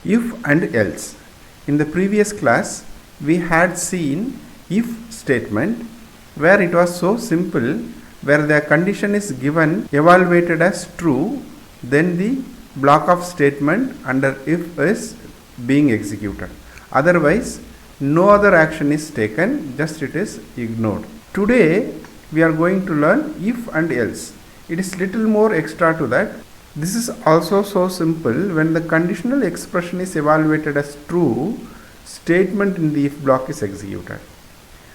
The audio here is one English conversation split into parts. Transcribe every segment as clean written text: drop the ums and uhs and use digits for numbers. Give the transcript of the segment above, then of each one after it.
If and else. In the previous class, we had seen if statement where it was so simple, where the condition is given evaluated as true, then the block of statement under if is being executed. Otherwise, no other action is taken, just it is ignored. Today, we are going to learn if and else. It is little more extra to that. This is also so simple. When the conditional expression is evaluated as true, statement in the if block is executed.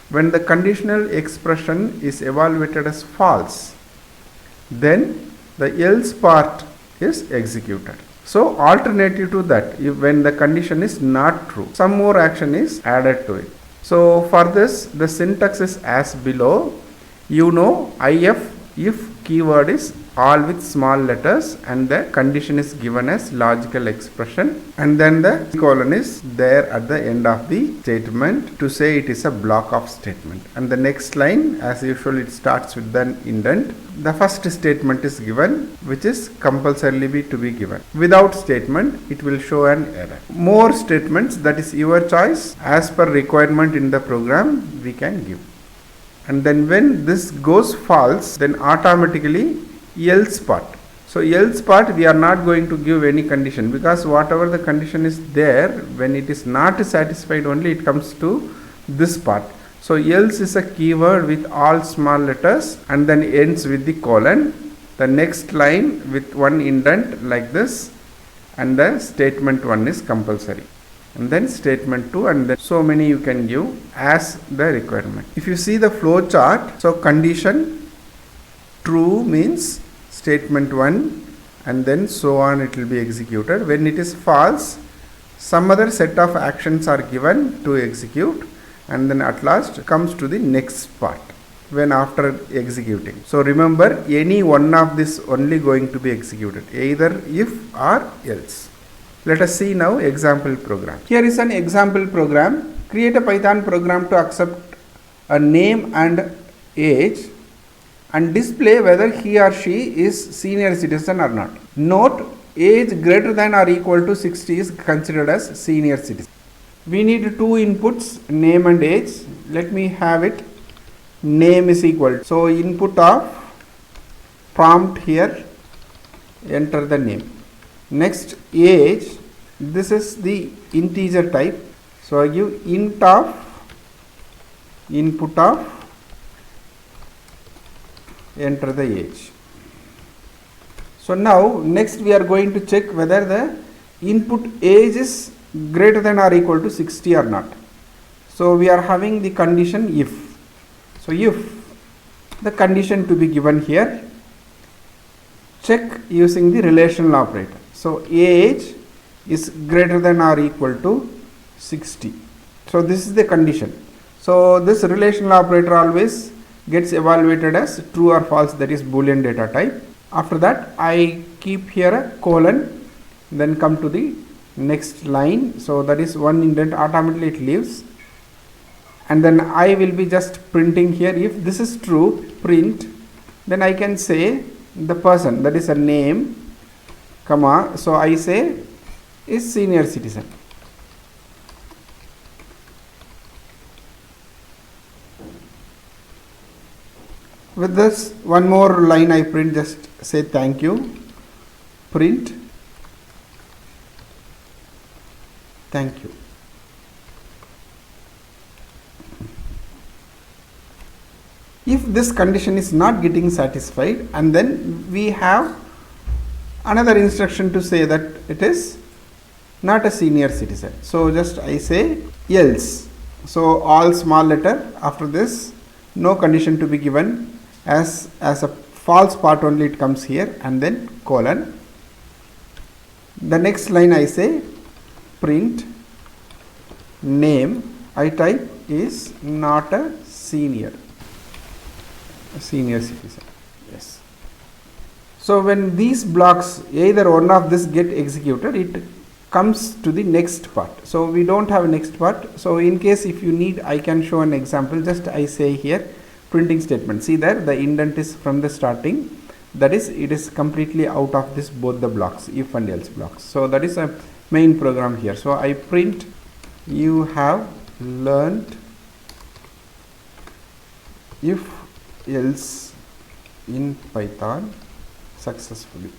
When the conditional expression is evaluated as false, then the else part is executed. So alternative to that, when the condition is not true, some more action is added to it. So for this, the syntax is as below. You know, if keyword is all with small letters and the condition is given as logical expression, and then the colon is there at the end of the statement to say it is a block of statement. And the next line, as usual, it starts with an indent. The first statement is given, which is compulsorily to be given. Without statement, it will show an error. More statements, that is your choice. As per requirement in the program, we can give. And then when this goes false, then automatically else part. So else part, we are not going to give any condition, because whatever the condition is there, when it is not satisfied only, it comes to this part. So else is a keyword with all small letters and then ends with the colon. The next line with one indent like this, and the statement 1 is compulsory. And then statement 2, and then so many you can give as the requirement. If you see the flow chart, so condition true means statement 1, and then so on it will be executed. When it is false, some other set of actions are given to execute, and then at last comes to the next part when after executing. So remember, any one of this only going to be executed, either if or else. Let us see now example program. Here is an example program. Create a Python program to accept a name and age and display whether he or she is senior citizen or not. Note, age greater than or equal to 60 is considered as senior citizen. We need two inputs, name and age. Let me have it. Name is equal. So input of prompt here, enter the name. Next, age, this is the integer type, so I give int of input of, enter the age. So now next we are going to check whether the input age is greater than or equal to 60 or not. So we are having the condition if. So if the condition to be given here, check using the relational operator. So age is greater than or equal to 60. So this is the condition. So this relational operator always gets evaluated as true or false, that is Boolean data type. After that, I keep here a colon, then come to the next line. So that is one indent, automatically it leaves. And then I will be just printing here. If this is true, print, then I can say the person, that is a name, comma, so I say is senior citizen. With this, one more line I print, just say thank you, print, thank you. If this condition is not getting satisfied, and then we have another instruction to say that it is not a senior citizen. So just I say else. So all small letter, after this no condition to be given, as a false part only it comes here, and then colon. The next line I say print name, I type is not a senior citizen. Yes. So when these blocks, either one of this get executed, it comes to the next part. So we don't have a next part. So in case if you need, I can show an example. Just I say here printing statement. See there, the indent is from the starting. That is, it is completely out of this both the blocks, if and else blocks. So that is a main program here. So I print you have learnt if else in Python successfully.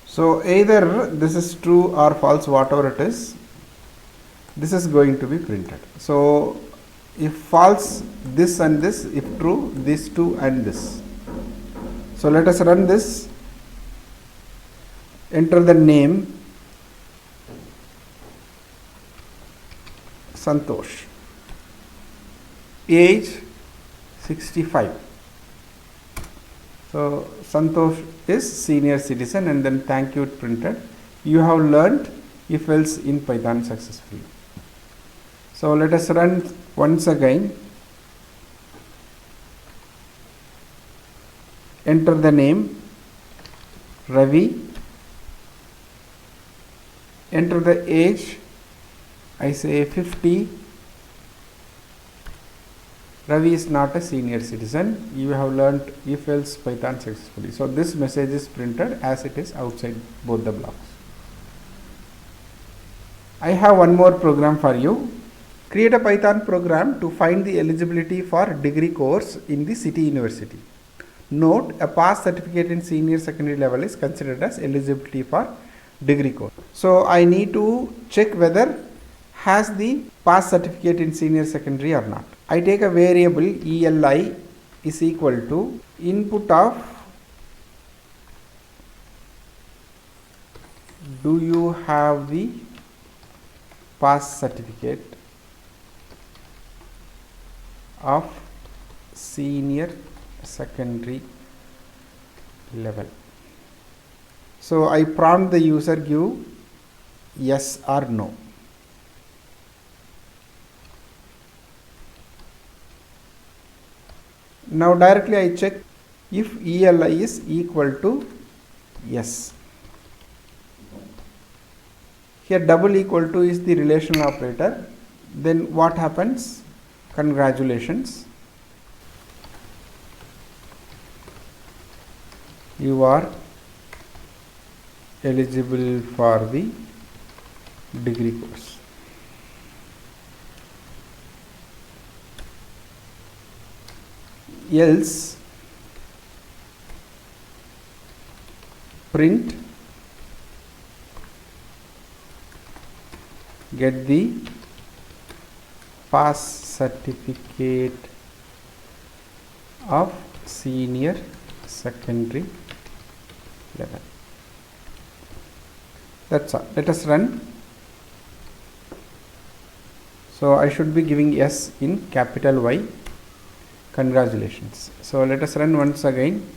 So either this is true or false, whatever it is, this is going to be printed. So if false, this and this; if true, these two and this. So let us run this. Enter the name Santosh, age 65. So Santosh is senior citizen, and then thank you printed. You have learnt if else in Python successfully. So let us run once again. Enter the name Ravi. Enter the age. I say 50. Ravi is not a senior citizen. You have learnt if else Python successfully. So this message is printed as it is outside both the blocks. I have one more program for you. Create a Python program to find the eligibility for degree course in the city university. Note, a pass certificate in senior secondary level is considered as eligibility for degree course. So I need to check whether has the pass certificate in senior secondary or not. I take a variable ELI is equal to input of do you have the pass certificate of senior secondary level. So I prompt the user give yes or no. Now directly I check if ELI is equal to yes. Here double equal to is the relational operator. Then what happens? Congratulations. You are eligible for the degree course. Else print get the pass certificate of senior secondary level. That's all. Let us run. So I should be giving yes in capital Y. Congratulations. So let us run once again.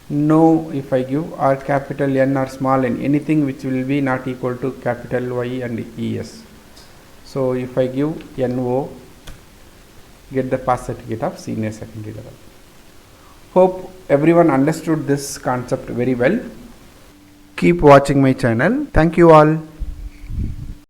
No, if I give or capital N or small n, anything which will be not equal to capital Y and ES. So if I give NO, get the pass certificate of senior secondary level. Hope everyone understood this concept very well. Keep watching my channel. Thank you all.